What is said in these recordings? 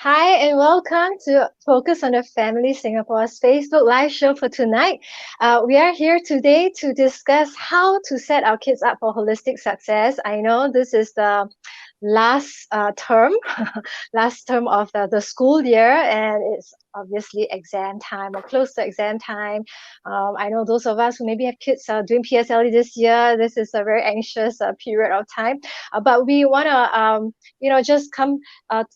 Hi, and welcome to Focus on the Family Singapore's Facebook Live show for tonight. We are here today to discuss how to set our kids up for holistic success. I know this is the last term, last term of the school year, and it's obviously exam time or close to exam time. I know those of us who maybe have kids doing PSLE this year, this is a very anxious period of time. But we want to, just come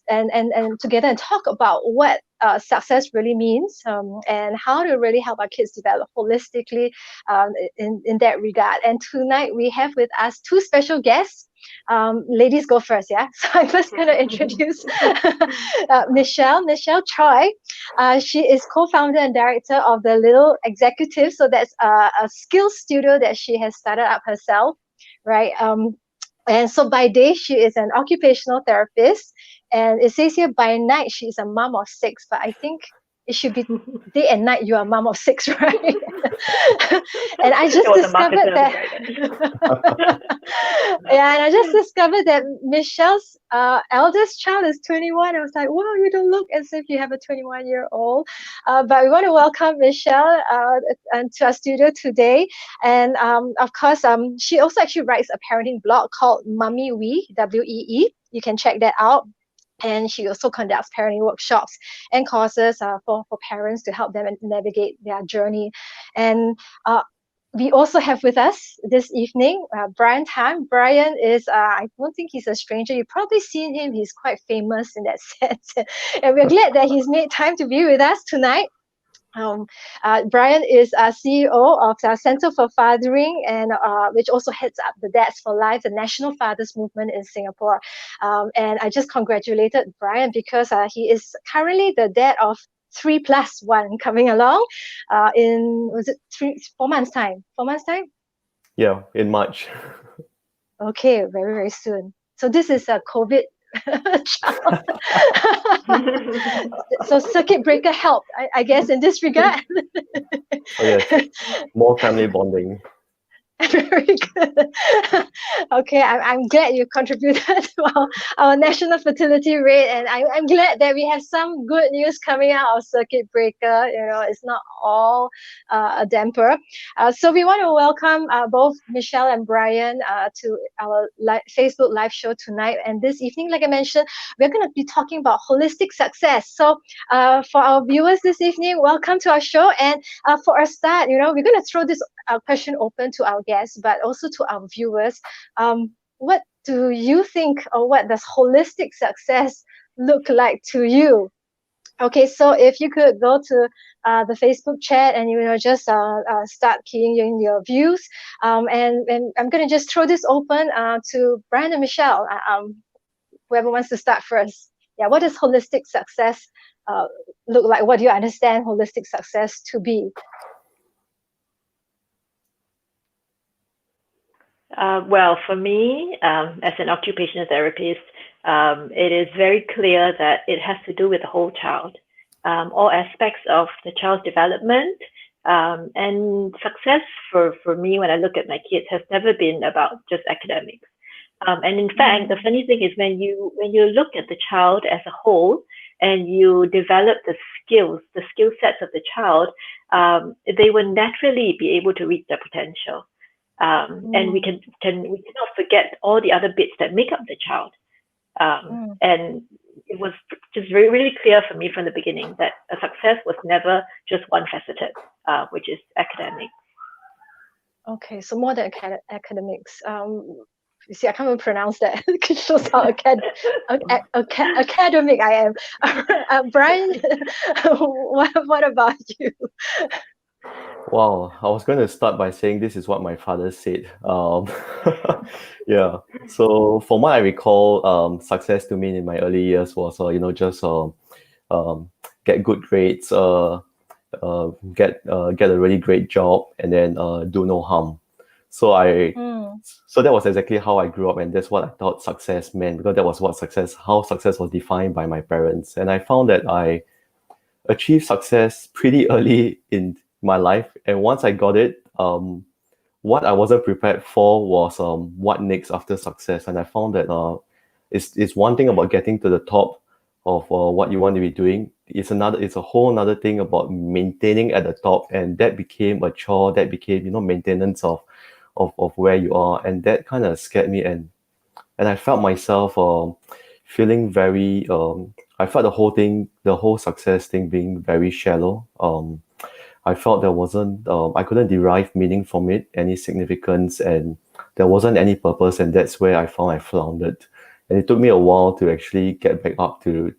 and together and talk about what success really means and how to really help our kids develop holistically in that regard. And tonight we have with us two special guests. Ladies go first, yeah? So I'm first going to introduce Nichelle Choi. She is co-founder and director of the Little Executive. So that's a skills studio that she has started up herself, right? And so by day, she is an occupational therapist. And it says here by night, she's a mom of six. But I think it should be day and night, you are a mom of six, right? And I just discovered that. Yeah, and I just discovered that Michelle's eldest child is 21. I was like, wow, you don't look as if you have a 21-year-old. But we want to welcome Michelle to our studio today. And of course, she also actually writes a parenting blog called Mummy Wee, WEE. You can check that out. And she also conducts parenting workshops and courses for parents to help them navigate their journey. And we also have with us this evening Brian Tan. Brian is, I don't think he's a stranger. You've probably seen him. He's quite famous in that sense. And we're glad that he's made time to be with us tonight. Brian is CEO of the Center for Fathering, and which also heads up the Dads for Life, the National Fathers Movement in Singapore. And I just congratulated Brian because he is currently the dad of 3+1 coming along was it 4 months time? 4 months time? Yeah, in March. Okay, very, very soon. So this is a COVID child. So circuit breaker helped, I guess, in this regard. Oh yes, more family bonding. Very good. Okay, I'm glad you contributed to our national fertility rate, and I'm glad that we have some good news coming out of circuit breaker. It's not all a damper. So we want to welcome both Michelle and Brian to our Facebook live show tonight. And this evening, like I mentioned, we're going to be talking about holistic success. So for our viewers this evening, welcome to our show. And for a start, we're going to throw this question open to our guests, but also to our viewers. What do you think, or what does holistic success look like to you? Okay, so if you could go to the Facebook chat and just start keying in your views, and I'm going to just throw this open to Brian and Michelle. Whoever wants to start first. Yeah, what does holistic success look like? What do you understand holistic success to be? Well, for me, as an occupational therapist, it is very clear that it has to do with the whole child, all aspects of the child's development. And success for me, when I look at my kids, has never been about just academics. And in fact, the funny thing is when you look at the child as a whole and you develop the skill sets of the child, they will naturally be able to reach their potential. And we cannot forget all the other bits that make up the child. And it was just really, really clear for me from the beginning that a success was never just one faceted, which is academic. Okay, so more than academics. You see, I can't even pronounce that. It shows how academic I am. Brian, what about you? Wow, I was going to start by saying this is what my father said. Yeah. So from what I recall, success to me in my early years was, just get good grades, get a really great job, and then do no harm. So so that was exactly how I grew up, and that's what I thought success meant, because that was how success was defined by my parents. And I found that I achieved success pretty early in my life, and once I got it, what I wasn't prepared for was what next after success. And I found that it's one thing about getting to the top what you want to be doing. It's a whole other thing about maintaining at the top, and that became a chore. That became, maintenance of where you are, and that kind of scared me, and I felt myself feeling very. I felt the whole success thing being very shallow. I felt there wasn't, I couldn't derive meaning from it, any significance, and there wasn't any purpose, and that's where I found I floundered. And it took me a while to actually get back up to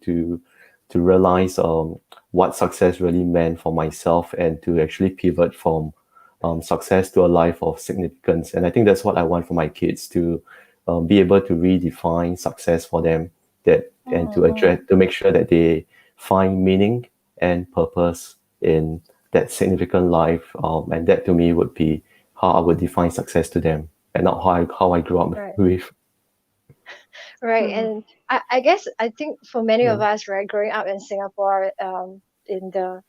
realize what success really meant for myself, and to actually pivot from success to a life of significance. And I think that's what I want for my kids, to be able to redefine success for them, that and to address, to make sure that they find meaning and purpose in that significant life, and that to me would be how I would define success to them, and not how I grew up Right. with. Right. And I guess I think for many of Yeah. us, right, growing up in Singapore, in the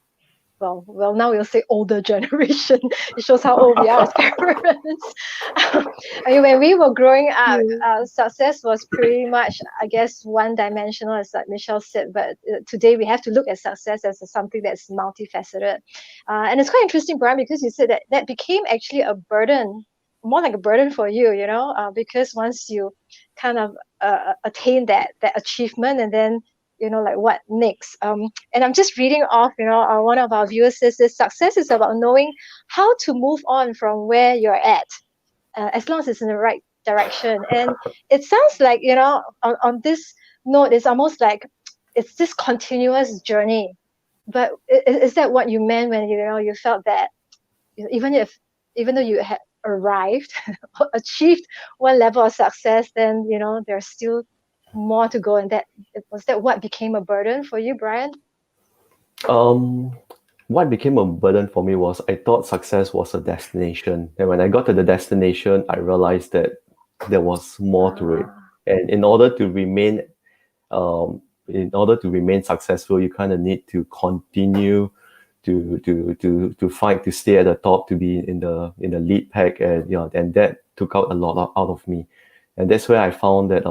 well, now we'll say older generation. It shows how old we are as parents. I mean, when we were growing up, success was pretty much, I guess, one-dimensional, as like Nichelle said. But today we have to look at success as something that's multifaceted. And it's quite interesting, Brian, because you said that that became actually a burden, more like a burden for you, because once you kind of attain that achievement, and then like what next. And I'm just reading off, one of our viewers says this: success is about knowing how to move on from where you're at, as long as it's in the right direction. And it sounds like, on this note, it's almost like it's this continuous journey. But is that what you meant when you felt that even though you had arrived or achieved one level of success, then there's still more to go, and that was that what became a burden for you, Brian? Um, what became a burden for me was I thought success was a destination, and when I got to the destination, I realized that there was more to it. Ah, And in order to remain successful, you kind of need to continue to fight to stay at the top, to be in the lead pack, and and that took out a lot out of me. And that's where I found that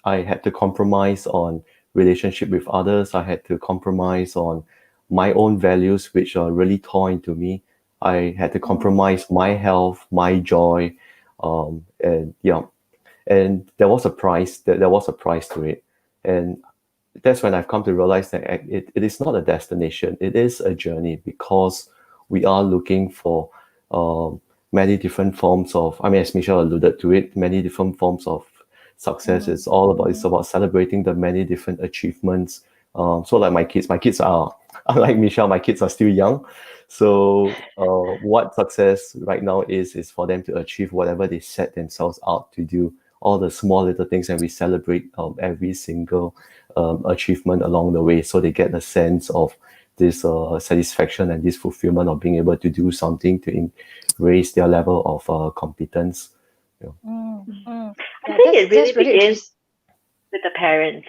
I had to compromise on relationship with others. I had to compromise on my own values, which are really tore into me. I had to compromise my health, my joy, and and there was a price to it. And that's when I've come to realize that it is not a destination, it is a journey, because we are looking for many different forms of, I mean, as Michelle alluded to it, many different forms of success. It's about celebrating the many different achievements. So like my kids are, unlike Michelle, my kids are still young. So what success right now is for them to achieve whatever they set themselves out to do, all the small little things, and we celebrate every single achievement along the way, so they get a sense of this satisfaction and this fulfillment of being able to do something to raise their level of competence. Yeah. I Yeah, think it really that's really begins interesting. with the parents.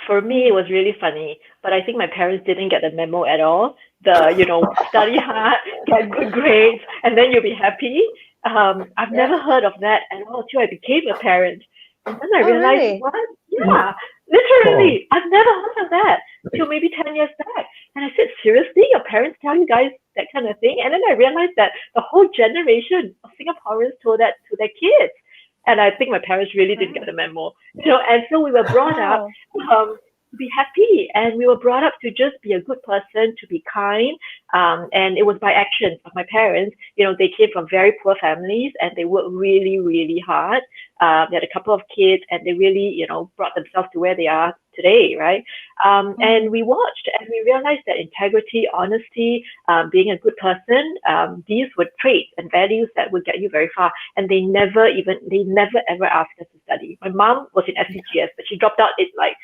For me, it was really funny, but I think my parents didn't get the memo at all. Study hard, get good grades, and then you'll be happy. I've Yeah. never heard of that at all till I became a parent. And then I Oh, realized, really? what? Yeah, Oh, literally, I've never heard of that till maybe 10 years back. And I said, seriously, your parents tell you guys that kind of thing? And then I realized that the whole generation of Singaporeans told that to their kids. And I think my parents really didn't get the memo, and so we were brought up Wow. to be happy, and we were brought up to just be a good person, to be kind, and it was by actions of my parents. They came from very poor families, and they worked really, really hard. They had a couple of kids, and they really, brought themselves to where they are today, right? And we watched, and we realized that integrity, honesty, being a good person, these were traits and values that would get you very far. And they never ever asked us to study. My mom was in SCGS, but she dropped out in like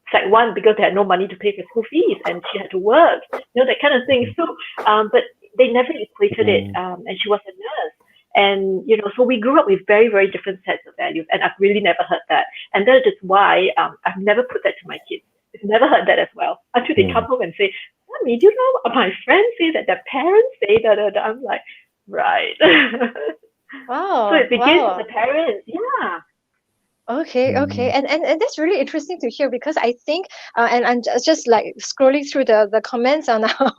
Sec 1 because they had no money to pay for school fees, and she had to work, that kind of thing. So, but they never equated it. And she was a nurse. And, so we grew up with very, very different sets of values. And I've really never heard that. And that is why I've never put that to my kids. I've never heard that as well. Until they come home and say, Mommy, do you know my friends say that their parents say that? I'm like, right. So Wow. it begins with the parents. Yeah. Okay, okay, Mm. and that's really interesting to hear, because I think, and I'm just like scrolling through the comments on our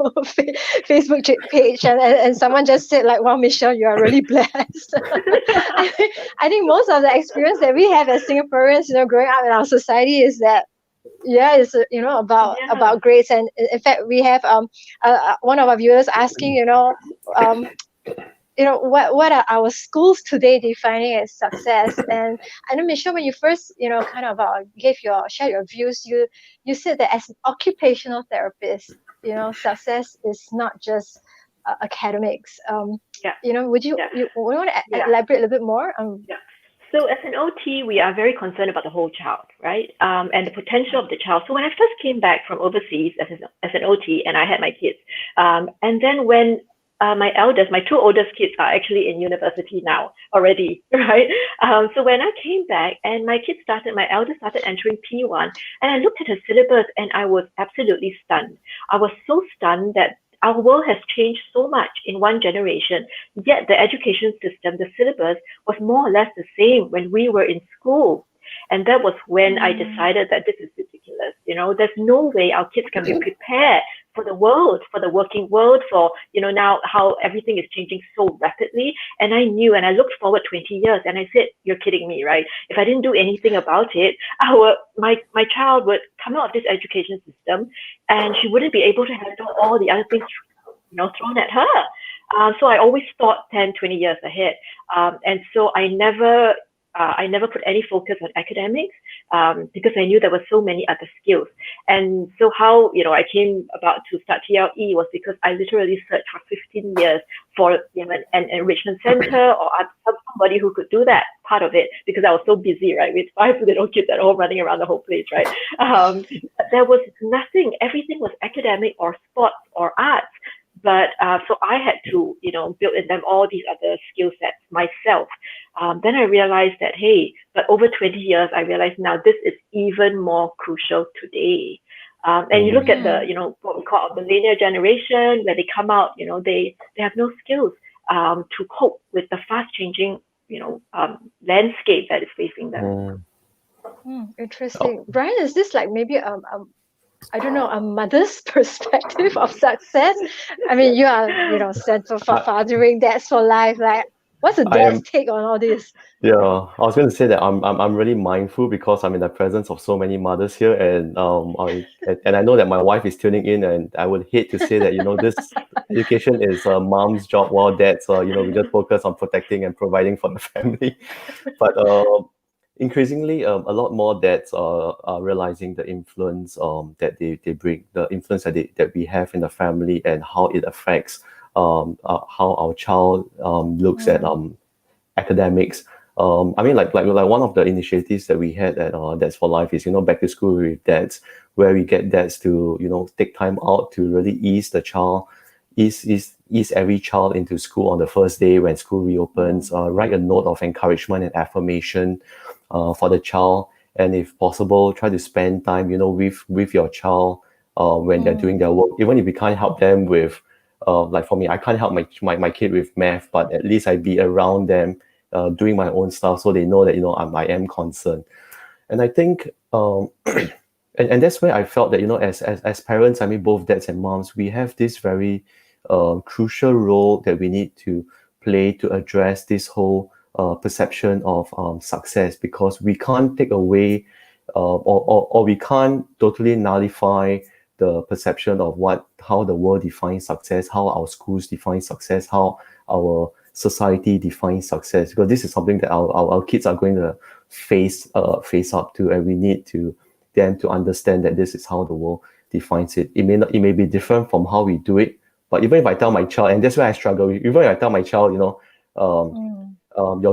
Facebook page, and someone just said like, "Wow, Michelle, you are really blessed." I think most of the experience that we have as Singaporeans, growing up in our society, is that, yeah, it's Yeah. about grades. And in fact, we have one of our viewers asking, um what are our schools today defining as success. And I know, Michelle, when you first kind of share your views, you said that as an occupational therapist, success is not just academics. Yeah. Would you Yeah. you want to Yeah. elaborate a little bit more? Yeah. So as an OT, we are very concerned about the whole child, right? And the potential of the child. So when I first came back from overseas as an OT, and I had my kids, and then when my two oldest kids are actually in university now already, right? So when I came back and my eldest started entering P1, and I looked at her syllabus and I was absolutely stunned. I was so stunned that our world has changed so much in one generation, yet the education system, the syllabus was more or less the same when we were in school. And that was when I decided that this is ridiculous. There's no way our kids can be prepared for the world, for the working world, for, now how everything is changing so rapidly. And I knew, and I looked forward 20 years and I said, you're kidding me, right? If I didn't do anything about it, my child would come out of this education system and she wouldn't be able to handle all the other things, thrown at her. So I always thought 10, 20 years ahead. And so I never put any focus on academics because I knew there were so many other skills. And so how, I came about to start TLE was because I literally searched for 15 years for an enrichment center or somebody who could do that part of it, because I was so busy, right, with 5 little kids at home running around the whole place, right? There was nothing. Everything was academic or sports or arts. But so I had to, build in them all these other skill sets myself. Then I realized that, hey, but over 20 years, I realized now this is even more crucial today. And you look at the, what we call the millennial generation, where they come out, they have no skills to cope with the fast changing, landscape that is facing them. Interesting. Brian, is this like maybe I don't know, a mother's perspective of success? I mean, you are, sent for I, fathering, dads for life. Like, what's a I dad's am take on all this? Yeah, I was going to say that I'm really mindful because I'm in the presence of so many mothers here, and and I know that my wife is tuning in, and I would hate to say that this education is a mom's job while dad's we just focus on protecting and providing for the family, but increasingly a lot more dads are realizing the influence that they bring, the influence that we have in the family, and how it affects how our child looks at academics. I mean, like one of the initiatives that we had at Dads for Life is back to school with dads, where we get dads to take time out to really ease the child, ease every child into school on the first day when school reopens. Write a note of encouragement and affirmation for the child, and if possible, try to spend time with your child when they're doing their work, even if you can't help them with. Like for me, I can't help my kid with math, but at least I be around them doing my own stuff, so they know that I am concerned. And I think and that's where I felt that as parents, I mean both dads and moms, we have this very crucial role that we need to play to address this whole perception of success, because we can't take away or we can't totally nullify the perception of how the world defines success, how our schools define success, how our society defines success, because this is something that our kids are going to face up to, and we need to them to understand that this is how the world defines it. It may be different from how we do it, but even if I tell my child, and that's where I struggle with, even if I tell my child, your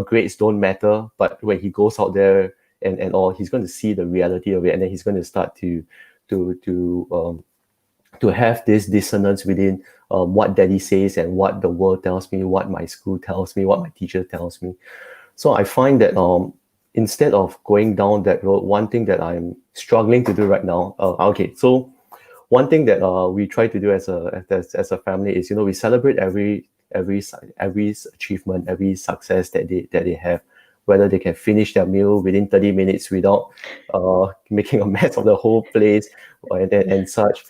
grades don't matter, but when he goes out there and all, he's going to see the reality of it, and then he's going to start to have this dissonance within what daddy says and what the world tells me, what my school tells me, what my teacher tells me. So I find that instead of going down that road, one thing that I'm struggling to do right now, so one thing that we try to do as a family is, we celebrate every achievement, every success that they have. whether they can finish their meal within 30 minutes without making a mess of the whole place and such.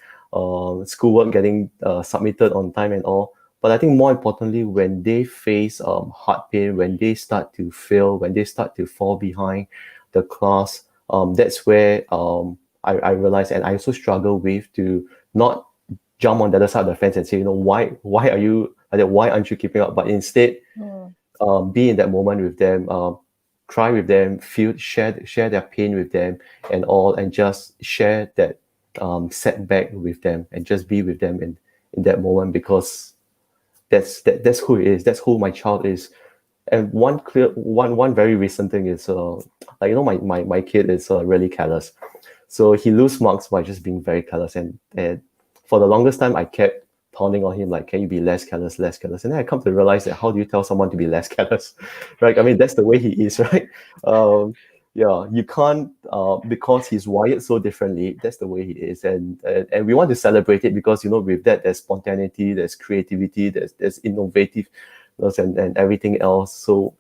Schoolwork getting submitted on time and all. But I think more importantly, when they face heart pain, when they start to fail, when they start to fall behind the class, that's where I realized, and I also struggle with, to not jump on the other side of the fence and say, why are you like that? Why aren't you keeping up? But instead, be in that moment with them, cry with them, share their pain with them and all, and just share that setback with them, and just be with them in that moment, because that's who he is, that's who my child is. And one very recent thing is my kid is really careless, so he lose marks by just being very careless, and for the longest time I kept pounding on him, like, can you be less careless, and then I come to realize that how do you tell someone to be less careless? Right? I mean, that's the way he is, right? Yeah, you can't, because he's wired so differently, that's the way he is, and we want to celebrate it, because with that there's spontaneity, there's creativity, there's innovative and everything else. So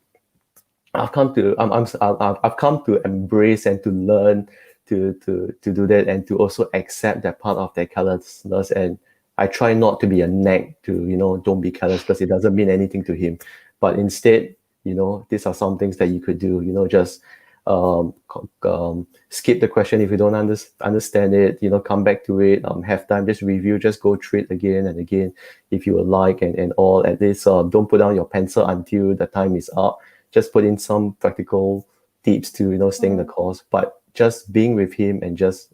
I've come to embrace and to learn to do that, and to also accept that part of their carelessness. And I try not to be a nag to don't be careless, because it doesn't mean anything to him. But instead, these are some things that you could do. Just skip the question if you don't understand it. Come back to it. Have time, just review, just go through it again and again if you would like, and all. At least don't put down your pencil until the time is up. Just put in some practical tips to staying the course, but just being with him and just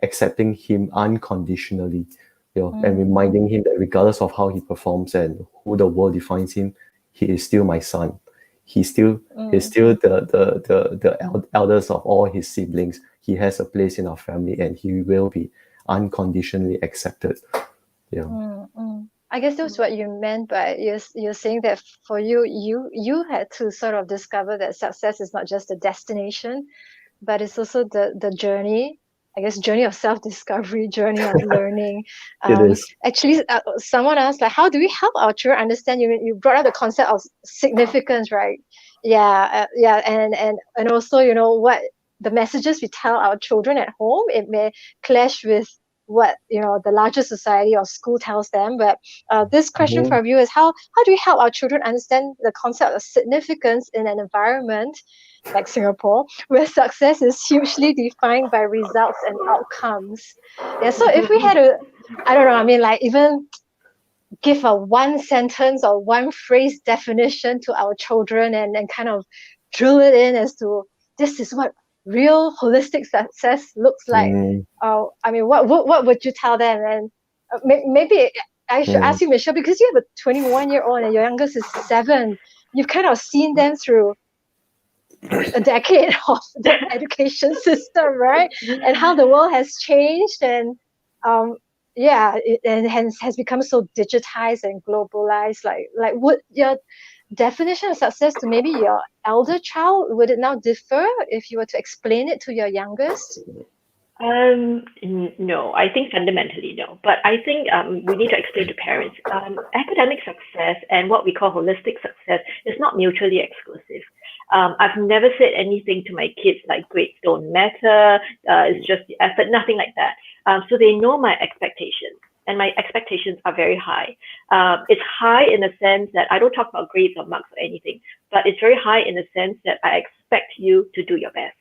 accepting him unconditionally, and reminding him that regardless of how he performs and who the world defines him, he is still my son. He's still the eldest of all his siblings. He has a place in our family, and he will be unconditionally accepted. Yeah. I guess that's what you meant by you're saying that for you had to sort of discover that success is not just a destination, but it's also the journey. I guess journey of self-discovery, journey of learning. It is. Actually, someone asked, like, how do we help our children understand? You brought up the concept of significance, right? Yeah, yeah, and also what the messages we tell our children at home, it may clash with what the larger society or school tells them. But this question from you is how do we help our children understand the concept of significance in an environment like Singapore, where success is hugely defined by results and outcomes? Yeah, so if we had to, I don't know, I mean, like, even give a one sentence or one phrase definition to our children, and kind of drill it in as to this is what real holistic success looks like. I mean, what would you tell them? And maybe I should ask you, Nichelle, because you have a 21-year-old and your youngest is 7. You've kind of seen them through a decade of the education system, right? And how the world has changed, and and hence has become so digitized and globalized. Like would your definition of success to maybe your elder child, would it now differ if you were to explain it to your youngest? No, I think fundamentally no. But I think we need to explain to parents, academic success and what we call holistic success is not mutually exclusive. I've never said anything to my kids like grades don't matter, it's just the effort, nothing like that. So they know my expectations, and my expectations are very high. It's high in the sense that I don't talk about grades or marks or anything, but it's very high in the sense that I expect you to do your best.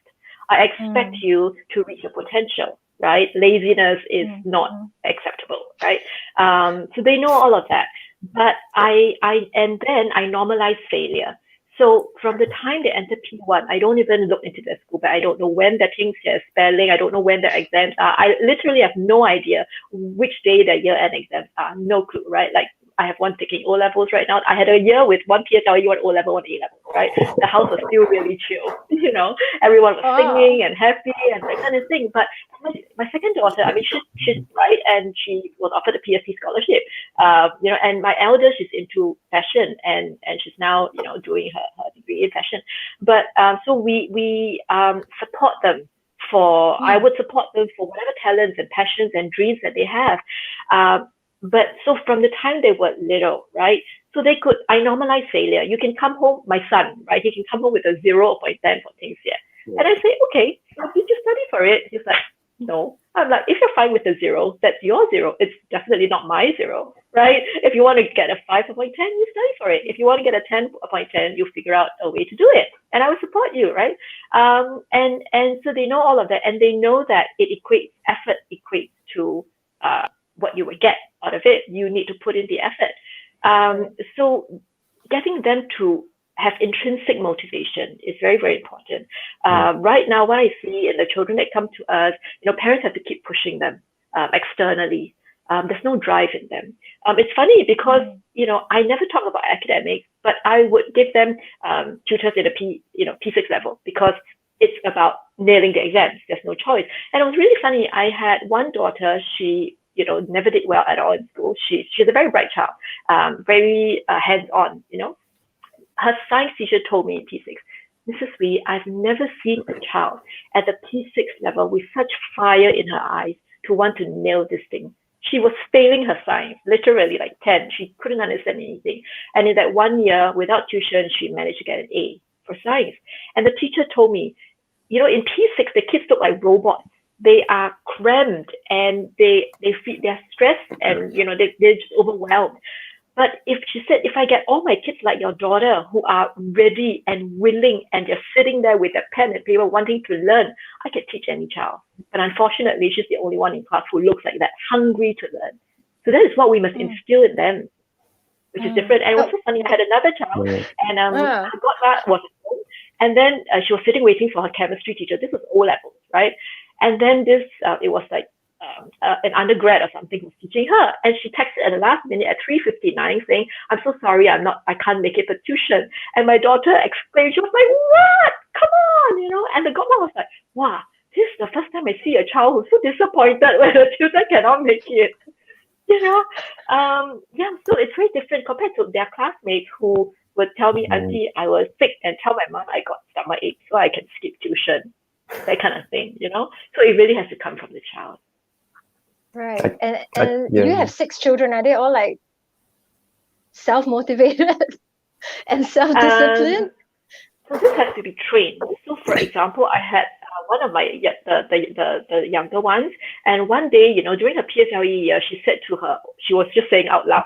I expect you to reach your potential, right? Laziness is not acceptable, right? So they know all of that. But and then I normalize failure. So from the time they enter P1, I don't even look into their school, but I don't know when they're taking their spelling. I don't know when their exams are. I literally have no idea which day their year-end exams are. No clue, right? Like, I have one taking O-levels right now. I had a year with one PSLE, one O-level, one A-level, right? The house was still really chill, Everyone was singing and happy and that kind of thing. But my second daughter, I mean, she's bright, and she was offered a PhD scholarship, and my elder, she's into fashion, and she's now, doing her degree in fashion. But so we support them I would support them for whatever talents and passions and dreams that they have. But so from the time they were little, right? So I normalize failure. You can come home, my son, right? He can come home with a 0.10 for things here. Yeah. And I say, okay, so did you study for it? He's like, no. I'm like, if you're fine with a 0, that's your 0. It's definitely not my 0, right? If you want to get a 5.10, you study for it. If you want to get a 10.10, you figure out a way to do it. And I will support you, right? And so they know all of that. And they know that effort equates to what you would get out of it. You need to put in the effort. So getting them to have intrinsic motivation is very, very important. Right now, what I see in the children that come to us, parents have to keep pushing them externally. There's no drive in them. It's funny because, I never talk about academics, but I would give them tutors in a P6 level because it's about nailing the exams. There's no choice. And it was really funny. I had one daughter, she never did well at all in school. She's a very bright child, very hands-on, Her science teacher told me in P6, Mrs. Wee, I've never seen a child at the P6 level with such fire in her eyes to want to nail this thing. She was failing her science, literally like 10. She couldn't understand anything. And in that 1 year, without tuition, she managed to get an A for science. And the teacher told me, in P6, the kids look like robots. They are crammed and they're stressed and they're just overwhelmed. But she said, if I get all my kids like your daughter who are ready and willing and they're sitting there with a pen and paper wanting to learn, I can teach any child. But unfortunately, she's the only one in class who looks like that, hungry to learn. So that is what we must instill in them, which is different. And it was so funny. I had another child and I got that was at home. And then she was sitting waiting for her chemistry teacher. This was O-levels, right? And then it was like an undergrad or something who was teaching her. And she texted at the last minute at 3:59 saying, I'm so sorry, I can't make it for tuition. And my daughter exclaimed, she was like, what? Come on, And the godmother was like, wow, this is the first time I see a child who's so disappointed when the tutor cannot make it. So it's very different compared to their classmates who would tell me, Auntie, I was sick, and tell my mom I got stomachache so I can skip tuition. That kind of thing, So it really has to come from the child. Right. And you have 6 children. Are they all like self-motivated and self-disciplined? So this has to be trained. So for example, I had one of my the younger ones, and one day, during her PSLE year, she was just saying out loud,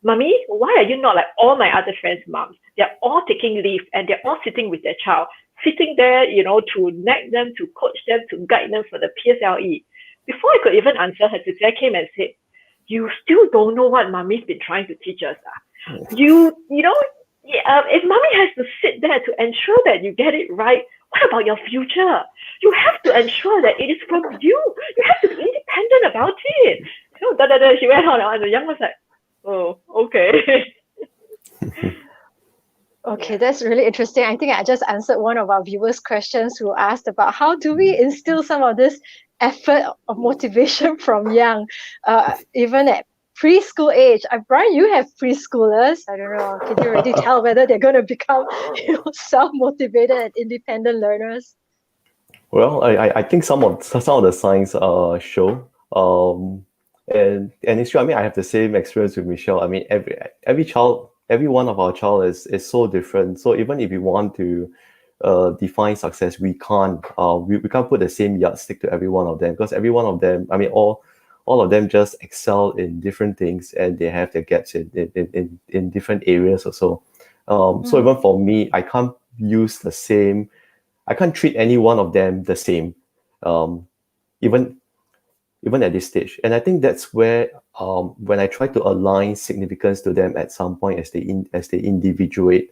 Mommy, why are you not like all my other friends' moms? They're all taking leave and they're all sitting with their child, sitting there, to nag them, to coach them, to guide them for the PSLE. Before I could even answer, her sister came and said, you still don't know what Mommy's been trying to teach us. If Mommy has to sit there to ensure that you get it right, what about your future? You have to ensure that it is from you. You have to be independent about it. She went on, and the young was like, oh, okay. Okay, that's really interesting. I think I just answered one of our viewers' questions who asked about how do we instill some of this effort of motivation from young, even at preschool age. Brian, you have preschoolers. I don't know. Can you already tell whether they're going to become self-motivated and independent learners? Well, I think some of the signs show. And it's true. I mean, I have the same experience with Nichelle. I mean, every child, every one of our child is so different. So even if we want to define success, we can't put the same yardstick to every one of them, because every one of them, I mean, all of them just excel in different things, and they have their gaps in different areas or so. So even for me, I can't treat any one of them the same, even at this stage. And I think that's where when I try to align significance to them at some point as they individuate,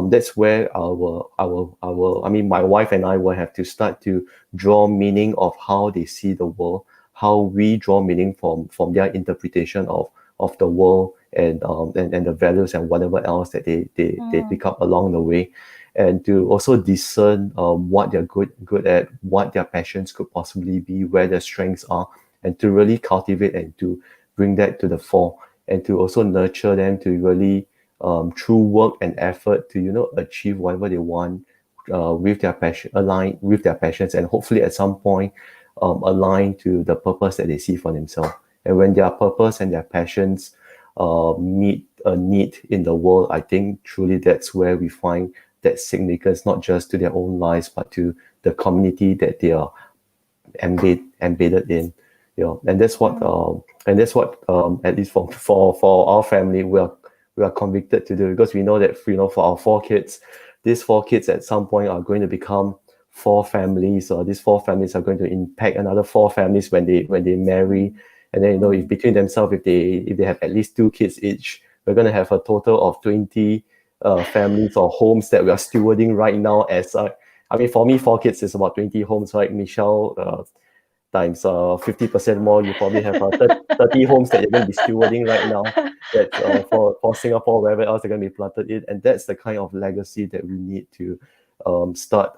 that's where my wife and I will have to start to draw meaning of how they see the world, how we draw meaning from their interpretation of the world and the values and whatever else that they pick up along the way, and to also discern what they're good at, what their passions could possibly be, where their strengths are, and to really cultivate and to bring that to the fore, and to also nurture them to really through work and effort to achieve whatever they want with their passion, align with their passions, and hopefully at some point align to the purpose that they see for themselves. And when their purpose and their passions meet a need in the world, I think truly that's where we find that significance, not just to their own lives, but to the community that they are embedded in. And that's what at least for our family, we are convicted to do, because we know that for our 4 kids, these 4 kids at some point are going to become 4 families, or these 4 families are going to impact another 4 families when they marry. And then if between themselves, if they have at least 2 kids each, we're going to have a total of 20 families or homes that we are stewarding right now. I mean, for me, 4 kids is about 20 homes, right? Nichelle, times 50% more, you probably have 30 homes that you're going to be stewarding right now, that for Singapore, wherever else they're going to be planted in. And that's the kind of legacy that we need to start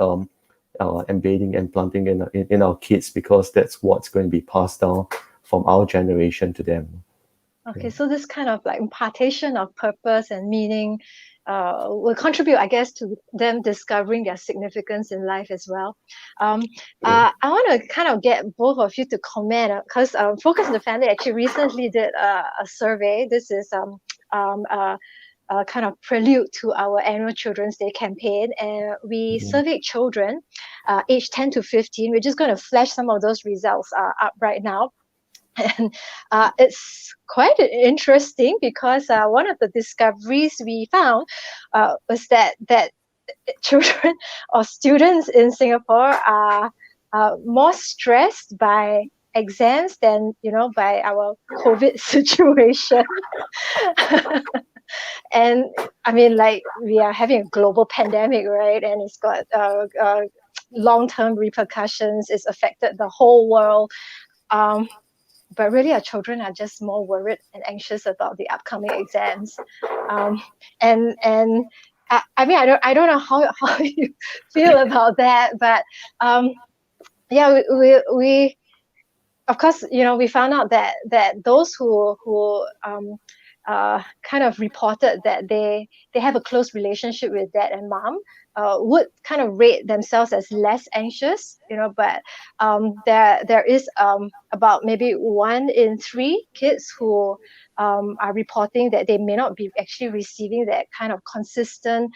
embedding and planting in our kids, because that's what's going to be passed down from our generation to them. Okay, so this kind of like impartation of purpose and meaning will contribute, I guess, to them discovering their significance in life as well. I want to kind of get both of you to comment, because Focus on the Family actually recently did a survey. This is a kind of prelude to our annual Children's Day campaign, and we surveyed children aged 10 to 15. We're just going to flash some of those results up right now. And it's quite interesting, because one of the discoveries we found was that children or students in Singapore are more stressed by exams than by our COVID situation. And I mean, like, we are having a global pandemic, right? And it's got long-term repercussions. It's affected the whole world. But really, our children are just more worried and anxious about the upcoming exams. And I mean, I don't know how you feel about that, but yeah, we of course, we found out that those who kind of reported that they have a close relationship with dad and mom would kind of rate themselves as less anxious, but there is about maybe 1 in 3 kids who are reporting that they may not be actually receiving that kind of consistent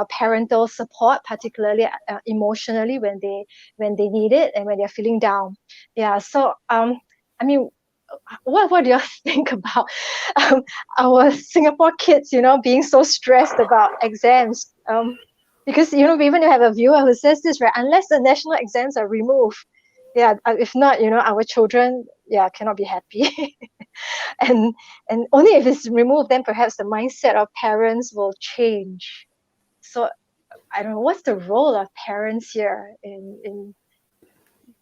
parental support, particularly emotionally when they need it and when they're feeling down. Yeah, so I mean, what do you think about our Singapore kids, being so stressed about exams? Because we even have a viewer who says this, right? Unless the national exams are removed, if not, our children, cannot be happy. and only if it's removed, then perhaps the mindset of parents will change. So I don't know, what's the role of parents here in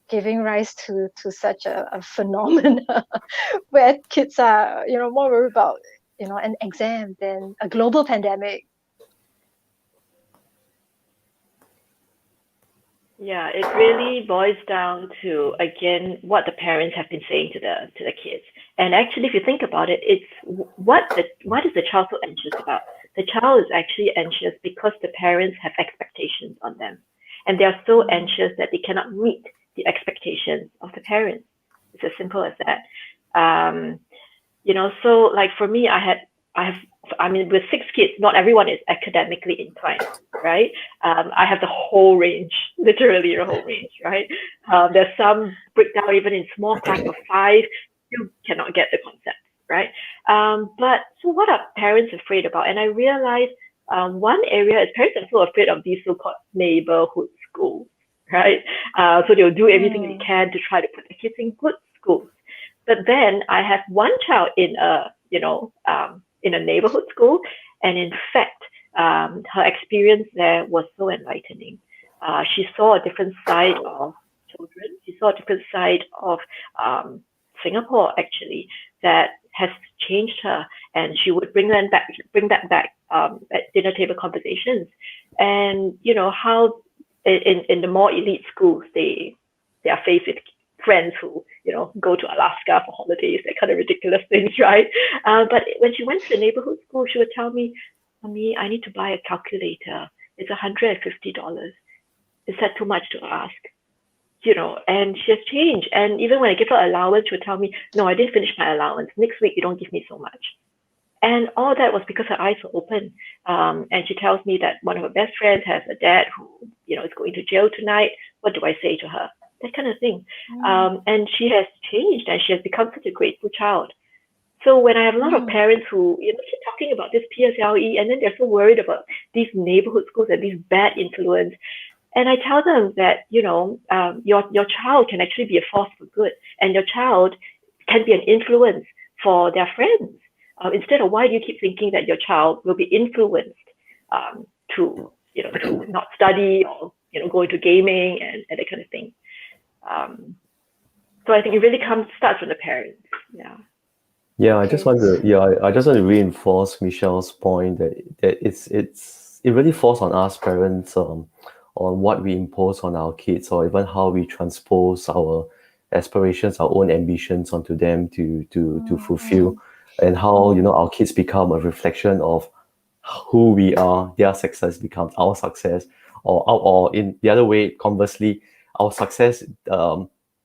giving rise to such a phenomenon where kids are, more worried about, an exam than a global pandemic. Yeah, it really boils down to, again, what the parents have been saying to the kids. And actually, if you think about it, it's what is the child so anxious about? The child is actually anxious because the parents have expectations on them, and they are so anxious that they cannot meet the expectations of the parents. It's as simple as that. So like for me, I mean, with 6 kids, not everyone is academically inclined, right? I have the whole range, literally the whole range, right? There's some breakdown even in small class of 5, you cannot get the concept, right? But so what are parents afraid about? And I realized one area is parents are so afraid of these so-called neighborhood schools, right? So they'll do everything they can to try to put the kids in good schools. But then I have one child in a neighborhood school, and in fact, her experience there was so enlightening. She saw a different side of children. She saw a different side of Singapore, actually, that has changed her, and she would bring that back at dinner table conversations. And how in the more elite schools they are faced with friends who go to Alaska for holidays, that kind of ridiculous things, right? But when she went to the neighborhood school, she would tell me, "Mommy, I need to buy a calculator. It's $150. Is that too much to ask?" And she has changed. And even when I give her allowance, she would tell me, "No, I didn't finish my allowance. Next week, you don't give me so much." And all that was because her eyes were open. And she tells me that one of her best friends has a dad who, is going to jail tonight. What do I say to her? That kind of thing. And she has changed and she has become such a grateful child. So when I have a lot of parents who, keep talking about this PSLE and then they're so worried about these neighborhood schools and these bad influence, and I tell them that, your child can actually be a force for good, and your child can be an influence for their friends. Instead of, why do you keep thinking that your child will be influenced to not study or go into gaming and that kind of thing. So I think it really starts from the parents. Yeah. Yeah, I just want to I just want to reinforce Michelle's point that it really falls on us parents on what we impose on our kids, or even how we transpose our aspirations, our own ambitions onto them to fulfill, and how our kids become a reflection of who we are. Their success becomes our success, or in the other way, conversely, our success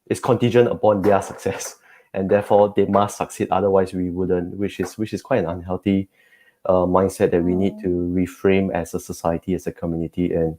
is contingent upon their success, and therefore they must succeed, otherwise we wouldn't, which is quite an unhealthy mindset that we need to reframe as a society, as a community. And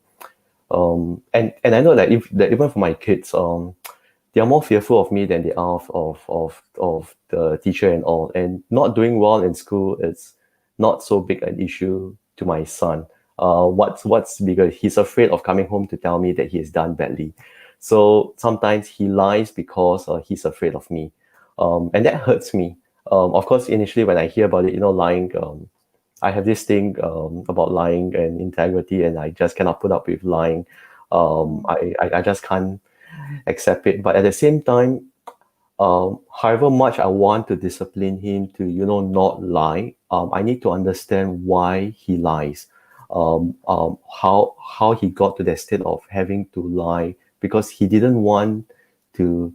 I know that even for my kids, they are more fearful of me than they are of the teacher and all. And not doing well in school is not so big an issue to my son. What's bigger? He's afraid of coming home to tell me that he has done badly. So sometimes he lies because he's afraid of me, and that hurts me. Of course, initially when I hear about it, lying. I have this thing about lying and integrity, and I just cannot put up with lying. I just can't accept it. But at the same time, however much I want to discipline him to, not lie, I need to understand why he lies, how he got to that state of having to lie, because he didn't want to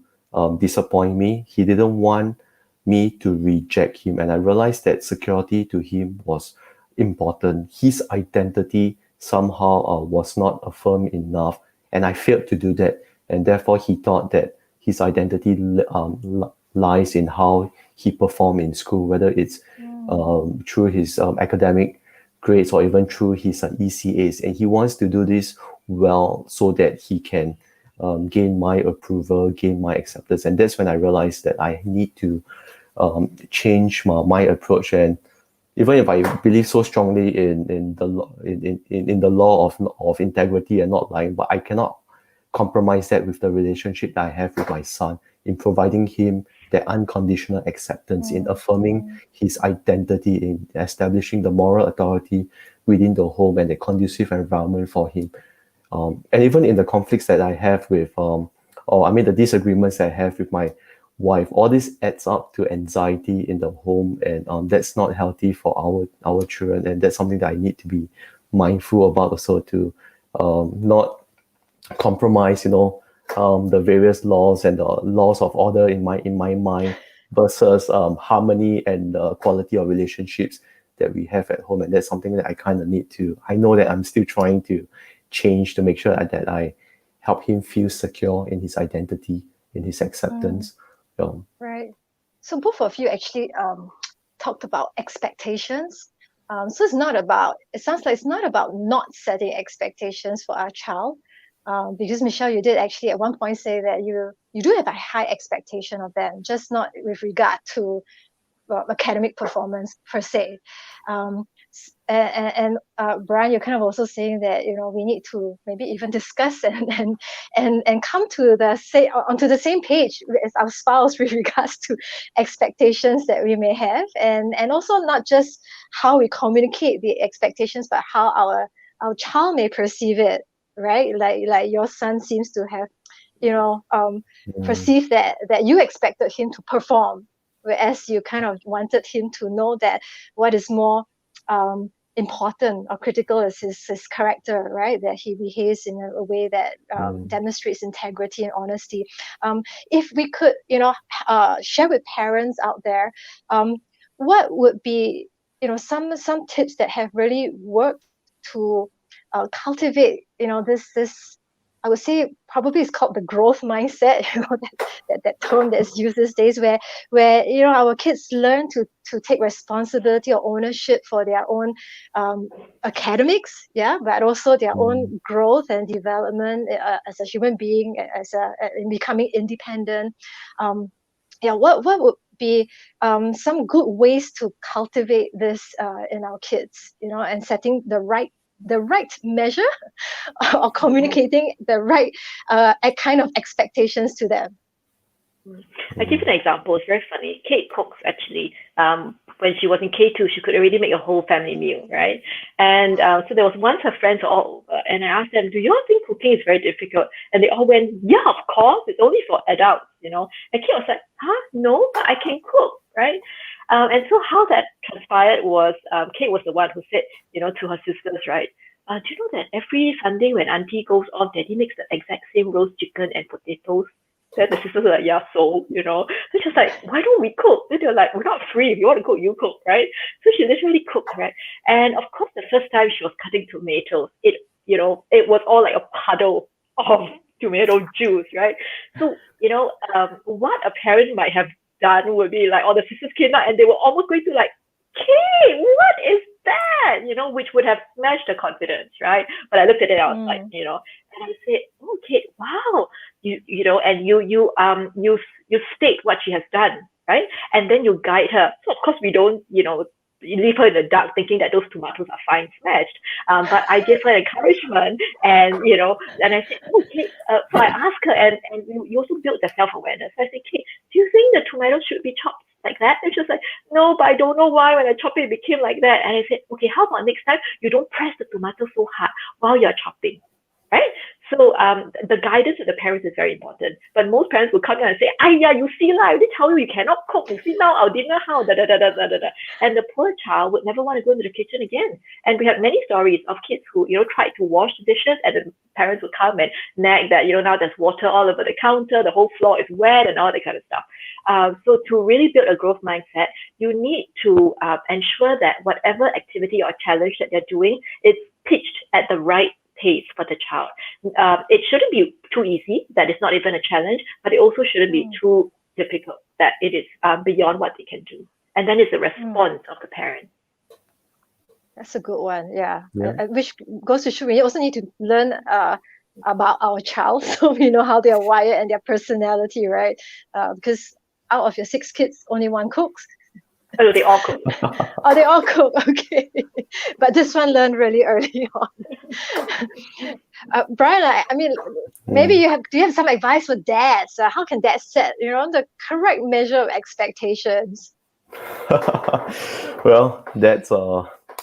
disappoint me. He didn't want me to reject him, and I realized that security to him was important. His identity somehow was not affirmed enough, and I failed to do that, and therefore he thought that his identity lies in how he performed in school, whether it's through his academic grades or even through his ECAs. And he wants to do this well so that he can gain my approval, gain my acceptance. And that's when I realized that I need to change my approach. And even if I believe so strongly in the law of integrity and not lying, but I cannot compromise that with the relationship that I have with my son, in providing him that unconditional acceptance, in affirming his identity, in establishing the moral authority within the home and a conducive environment for him. And even in the conflicts that I have with, the disagreements I have with my wife, all this adds up to anxiety in the home, and that's not healthy for our children. And that's something that I need to be mindful about also, to not compromise, the various laws and the laws of order in my mind versus harmony and the quality of relationships that we have at home. And that's something that I kind of need to. I know that I'm still trying to change to make sure that I help him feel secure in his identity, in his acceptance. Right. So both of you actually talked about expectations. So it sounds like it's not about not setting expectations for our child. Because Michelle, you did actually at one point say that you do have a high expectation of them, just not with regard to academic performance per se. And Brian, you're kind of also saying that we need to maybe even discuss and come to onto the same page as our spouse with regards to expectations that we may have, and also not just how we communicate the expectations, but how our child may perceive it, right? Like your son seems to have perceived that you expected him to perform, whereas you kind of wanted him to know that what is more important or critical is his character, right? That he behaves in a way that demonstrates integrity and honesty. If we could, share with parents out there, what would be, some tips that have really worked to cultivate, this I would say probably it's called the growth mindset, that term that's used these days, where our kids learn to take responsibility or ownership for their own academics, but also their own growth and development as a human being, in becoming independent. What would be some good ways to cultivate this in our kids, and setting the right measure or communicating the right kind of expectations to them. I give you an example. It's very funny. Kate cooks actually. When she was in K2, she could already make a whole family meal, right? And so there was once her friends all, and I asked them, "Do you all think cooking is very difficult?" And they all went, "Yeah, of course. It's only for adults, you know." And Kate was like, "Huh? No, but I can cook, right?" And so how that transpired was, Kate was the one who said, to her sisters, right? Do you know that every Sunday when Auntie goes off, Daddy makes the exact same roast chicken and potatoes? Then the sisters were like, "Yeah, so, Then she was like, "Why don't we cook?" Then they're like, "We're not free. If you want to cook, you cook, right?" So she literally cooked, right? And of course, the first time she was cutting tomatoes, it was all like a puddle of tomato juice, right? So, what a parent might have done would be like, all the sisters came out and they were almost going to like, "Kate, what is that?" Which would have smashed her confidence, right? But I looked at it, I was like, and I said, "Oh, Kate, wow, and you state what she has done, right? And then you guide her. So of course we don't, you leave her in the dark thinking that those tomatoes are fine smashed. But I gave her encouragement, and and I said, "Okay." So I asked her, and you also build the self awareness. So I said, "Okay, do you think the tomatoes should be chopped like that?" And she was like, "No, but I don't know why when I chop it became like that." And I said, "Okay, how about next time you don't press the tomato so hard while you're chopping?" Right? So the guidance of the parents is very important. But most parents will come in and say, "Yeah, you see lah, I already tell you you cannot cook. You see now our dinner how da da da da da da da." And the poor child would never want to go into the kitchen again. And we have many stories of kids who tried to wash the dishes, and the parents would come and nag that now there's water all over the counter, the whole floor is wet, and all that kind of stuff. So to really build a growth mindset, you need to ensure that whatever activity or challenge that they're doing is pitched at the right pace for the child. It shouldn't be too easy, that it's not even a challenge, but it also shouldn't be too difficult, that it is beyond what they can do. And then it's the response of the parent. That's a good one, which goes to show we also need to learn about our child, so we know how they are wired and their personality, right? Because out of your 6 kids, only one cooks. Oh, they all cook. Oh, they all cook. Okay, but this one learned really early on. Brian, I mean, maybe do you have some advice for dads? How can dads set the correct measure of expectations? Well, that's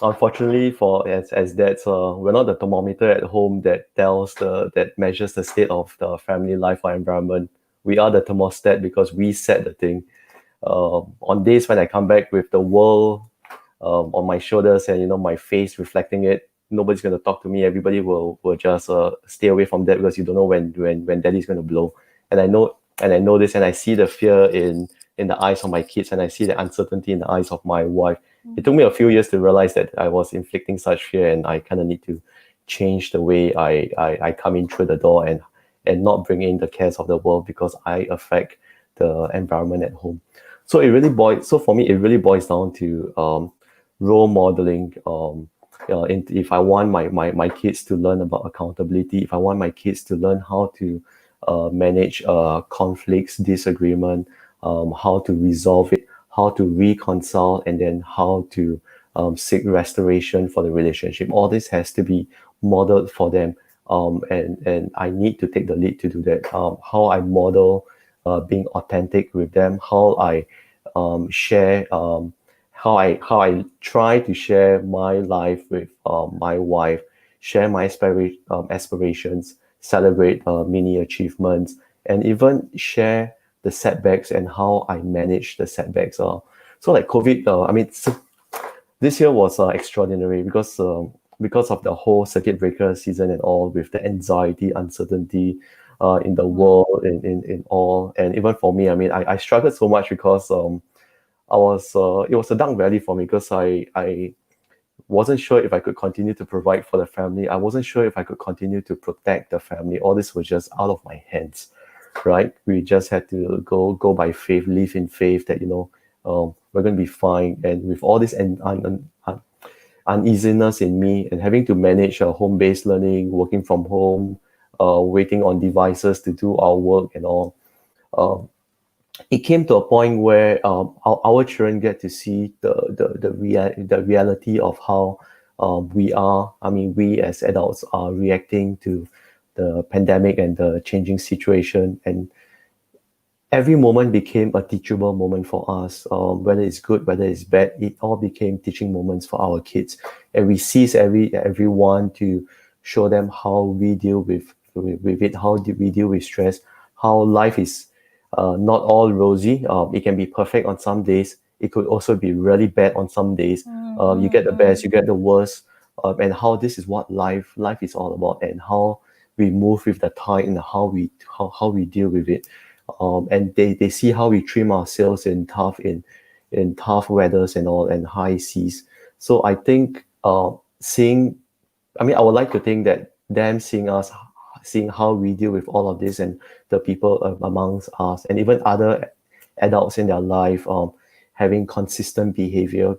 unfortunately for as dads, we're not the thermometer at home that that measures the state of the family life or environment. We are the thermostat because we set the thing. On days when I come back with the world on my shoulders and my face reflecting it, nobody's going to talk to me. Everybody will just stay away from that because you don't know when daddy's going to blow. And I know this, and I see the fear in the eyes of my kids, and I see the uncertainty in the eyes of my wife. It took me a few years to realize that I was inflicting such fear, and I kind of need to change the way I come in through the door and not bring in the cares of the world, because I affect the environment at home. So for me, it really boils down to role modeling. If I want my kids to learn about accountability, if I want my kids to learn how to manage conflicts, disagreement, how to resolve it, how to reconcile, and then how to seek restoration for the relationship. All this has to be modeled for them, and I need to take the lead to do that. How I model being authentic with them, how I share, how I try to share my life with my wife, share my aspirations, celebrate mini achievements, and even share the setbacks and how I manage the setbacks. So like COVID, this year was extraordinary because of the whole circuit breaker season and all, with the anxiety, uncertainty in the world, in all, and even for me, I struggled so much because it was a dark valley for me, because wasn't sure if I could continue to provide for the family. I wasn't sure if I could continue to protect the family. All this was just out of my hands, right? We just had to go by faith, live in faith that, we're going to be fine. And with all this uneasiness in me and having to manage home-based learning, working from home, waiting on devices to do our work and all, it came to a point where our children get to see the reality of how we as adults are reacting to the pandemic and the changing situation. And every moment became a teachable moment for us, whether it's good, whether it's bad. It all became teaching moments for our kids, and we seize everyone to show them how we deal with it, how do we deal with stress, how life is not all rosy. It can be perfect on some days. It could also be really bad on some days. You get the best, you get the worst, and how this is what life is all about, and how we move with the tide and how we deal with it. And they see how we trim ourselves in tough weathers and all, and high seas. So I think I would like to think that them seeing how we deal with all of this, and the people amongst us, and even other adults in their life, having consistent behavior,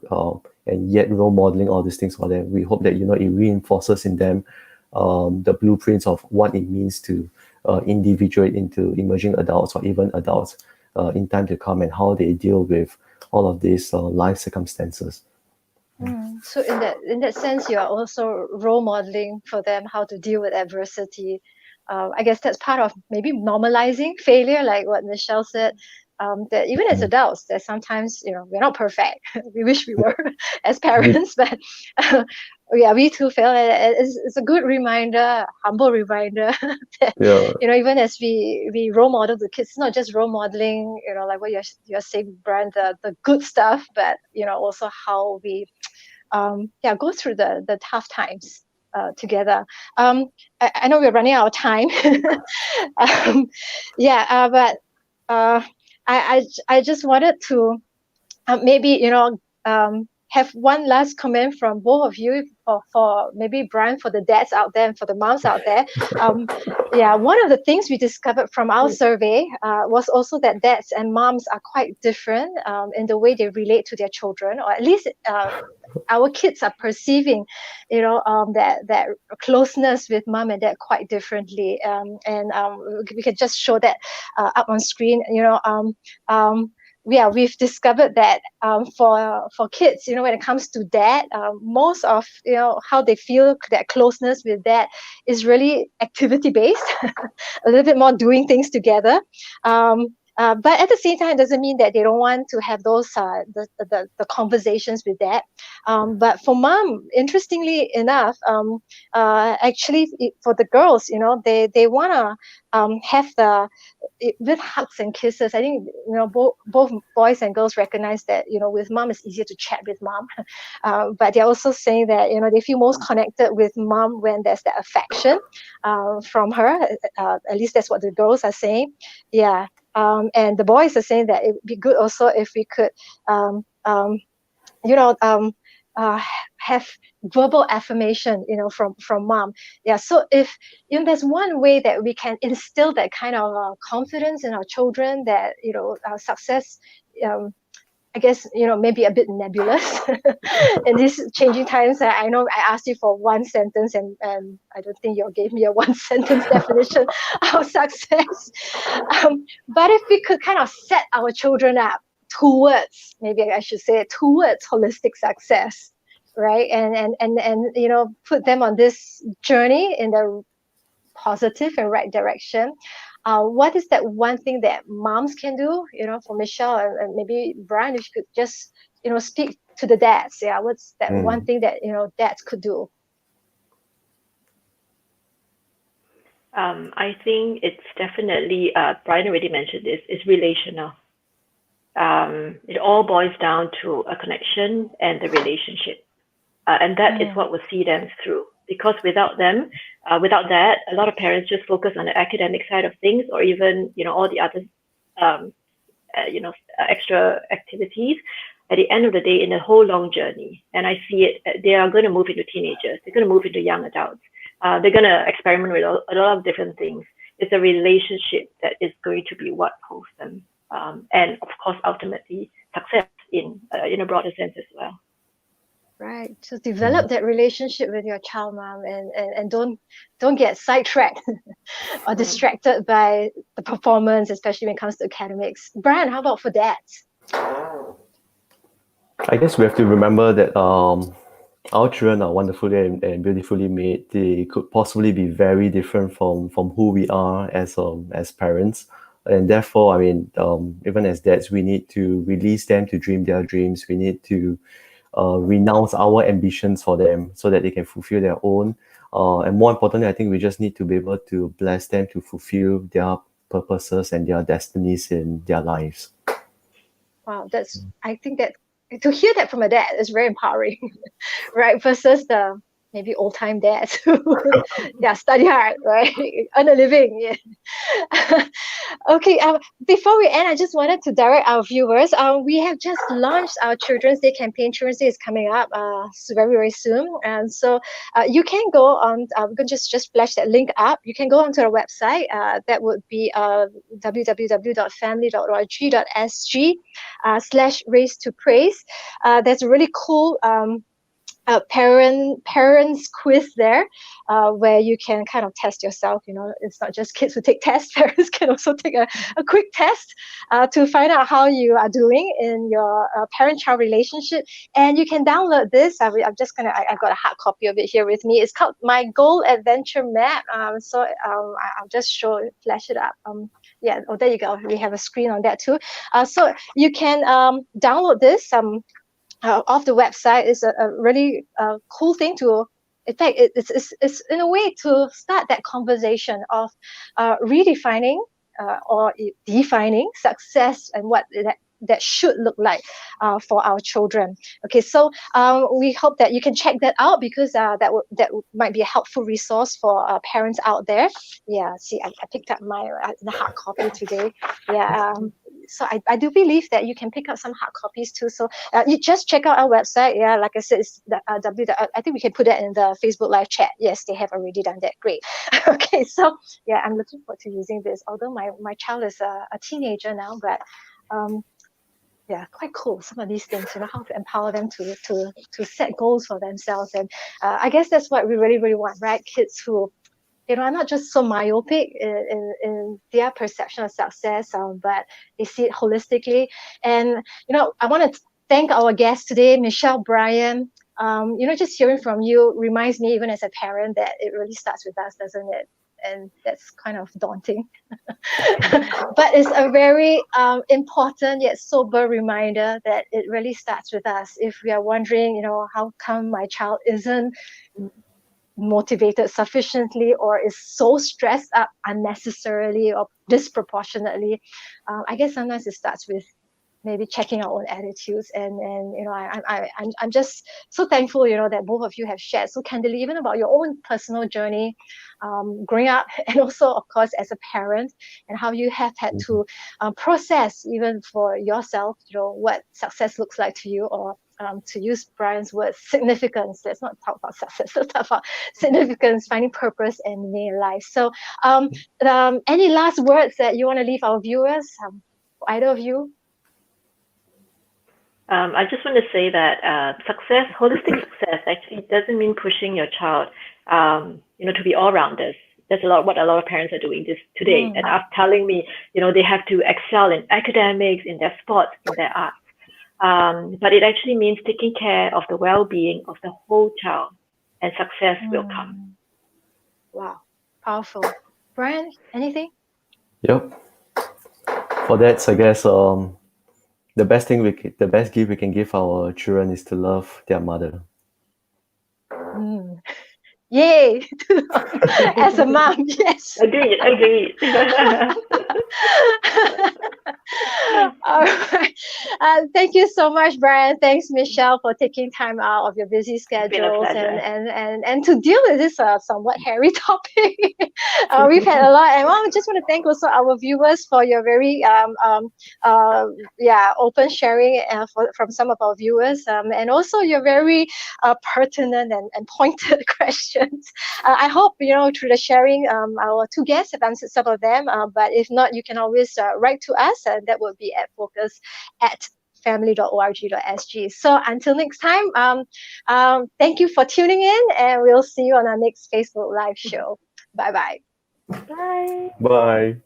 and yet role modeling all these things for them. We hope that it reinforces in them the blueprints of what it means to individuate into emerging adults or even adults in time to come, and how they deal with all of these life circumstances. So in that sense, you are also role modeling for them how to deal with adversity. I guess that's part of maybe normalizing failure, like what Nichelle said. That even as adults, that sometimes we're not perfect. We wish we were as parents, but yeah, we too fail. It's a good reminder, humble reminder that even as we role model the kids, it's not just role modeling, like what you're saying, Brian, the good stuff, but also how we go through the tough times together. I know we're running out of time. But I just wanted to maybe have one last comment from both of you, for maybe Brian, for the dads out there and for the moms out there. One of the things we discovered from our survey was also that dads and moms are quite different in the way they relate to their children, or at least our kids are perceiving, that closeness with mom and dad quite differently. We can just show that up on screen. We've discovered that for kids, when it comes to dad, most of how they feel that closeness with dad is really activity based, a little bit more doing things together. But at the same time, it doesn't mean that they don't want to have those the conversations with dad. But for mom, interestingly enough, actually for the girls, they wanna have with hugs and kisses. I think both boys and girls recognize that with mom it's easier to chat with mom, but they're also saying that they feel most connected with mom when there's that affection from her. At least that's what the girls are saying. And the boys are saying that it would be good also if we could have verbal affirmation from mom. So if there's one way that we can instill that kind of confidence in our children, that our success, I guess maybe a bit nebulous in these changing times. I know I asked you for one sentence, and I don't think you gave me a one sentence definition of success. But if we could kind of set our children up towards, maybe I should say, towards holistic success, right? And put them on this journey in the positive and right direction. What is that one thing that moms can do, for Nichelle and maybe Brian, if you could just, speak to the dads. What's that one thing that, dads could do? I think it's definitely, Brian already mentioned this, it's relational. It all boils down to a connection and the relationship. And that is what will see them through. Because without them, without that, a lot of parents just focus on the academic side of things, or even all the other extra activities. at the end of the day, in the whole long journey, and I see it, they are going to move into teenagers, they're going to move into young adults, they're going to experiment with a lot of different things. It's a relationship that is going to be what pulls them, and of course, ultimately, success in a broader sense as well. Right. So develop that relationship with your child, mom, and don't get sidetracked or distracted by the performance, especially when it comes to academics. Brian, how about for dads? I guess we have to remember that our children are wonderfully and beautifully made. They could possibly be very different from who we are as parents, and therefore, I mean, even as dads, we need to release them to dream their dreams. We need to renounce our ambitions for them so that they can fulfill their own. And more importantly, I think we just need to be able to bless them to fulfill their purposes and their destinies in their lives. Wow, I think that to hear that from a dad is very empowering, right? Versus the maybe old time dads who study hard, right? Earn a living. Yeah. Okay, before we end, I just wanted to direct our viewers. We have just launched our Children's Day campaign. Children's Day is coming up very, very soon. And so you can go on, we're going to just flash that link up. You can go onto our website. That would be www.family.org.sg/raise to praise. There's a really cool parents quiz there, where you can kind of test yourself. It's not just kids who take tests. Parents can also take a quick test to find out how you are doing in your parent-child relationship. And you can download this. I've got a hard copy of it here with me. It's called My Goal Adventure Map. So I'll just flash it up. There you go. We have a screen on that too. So you can download this off the website. Is a really cool thing to. In fact, it's in a way to start that conversation of redefining or defining success and what that should look like for our children. Okay, so we hope that you can check that out, because that might be a helpful resource for parents out there. Yeah, see, I picked up my the hard copy today. Yeah, so I do believe that you can pick up some hard copies too. So you just check out our website. Yeah, like I said, it's I think we can put that in the Facebook live chat. Yes, they have already done that. Great. Okay, so yeah, I'm looking forward to using this. Although my child is a teenager now, but quite cool. Some of these things, how to empower them to set goals for themselves. And I guess that's what we really, really want, right? Kids who, are not just so myopic in their perception of success, but they see it holistically. And, I want to thank our guests today, Nichelle, Brian. Just hearing from you reminds me, even as a parent, that it really starts with us, doesn't it? And that's kind of daunting. But it's a very important yet sober reminder that it really starts with us. If we are wondering, how come my child isn't motivated sufficiently or is so stressed up unnecessarily or disproportionately, I guess sometimes it starts with maybe checking our own attitudes. And I'm just so thankful, that both of you have shared so candidly, even about your own personal journey growing up, and also, of course, as a parent, and how you have had to process, even for yourself, what success looks like to you, or to use Brian's words, significance. Let's not talk about success. Let's talk about significance, finding purpose and meaning in life. So any last words that you want to leave our viewers, either of you? I just want to say that holistic success actually doesn't mean pushing your child, to be all-rounders. That's what a lot of parents are doing this today, and are telling me, they have to excel in academics, in their sports, in their arts. But it actually means taking care of the well-being of the whole child, and success will come. Wow, powerful. Brian, anything? Yep. For that, I guess the best gift we can give our children is to love their mother. Yay! As a mom, yes. Agreed. All right. Thank you so much, Brian. Thanks, Nichelle, for taking time out of your busy It's been a schedules pleasure. and to deal with this somewhat hairy topic. We've had a lot, and I just want to thank also our viewers for your very open sharing from some of our viewers, and also your very pertinent and pointed questions. I hope through the sharing, our two guests have answered some of them. But if not, you can always write to us, and that would be at focus@family.org.sg. So until next time, thank you for tuning in, and we'll see you on our next Facebook Live show. Bye bye. Bye. Bye.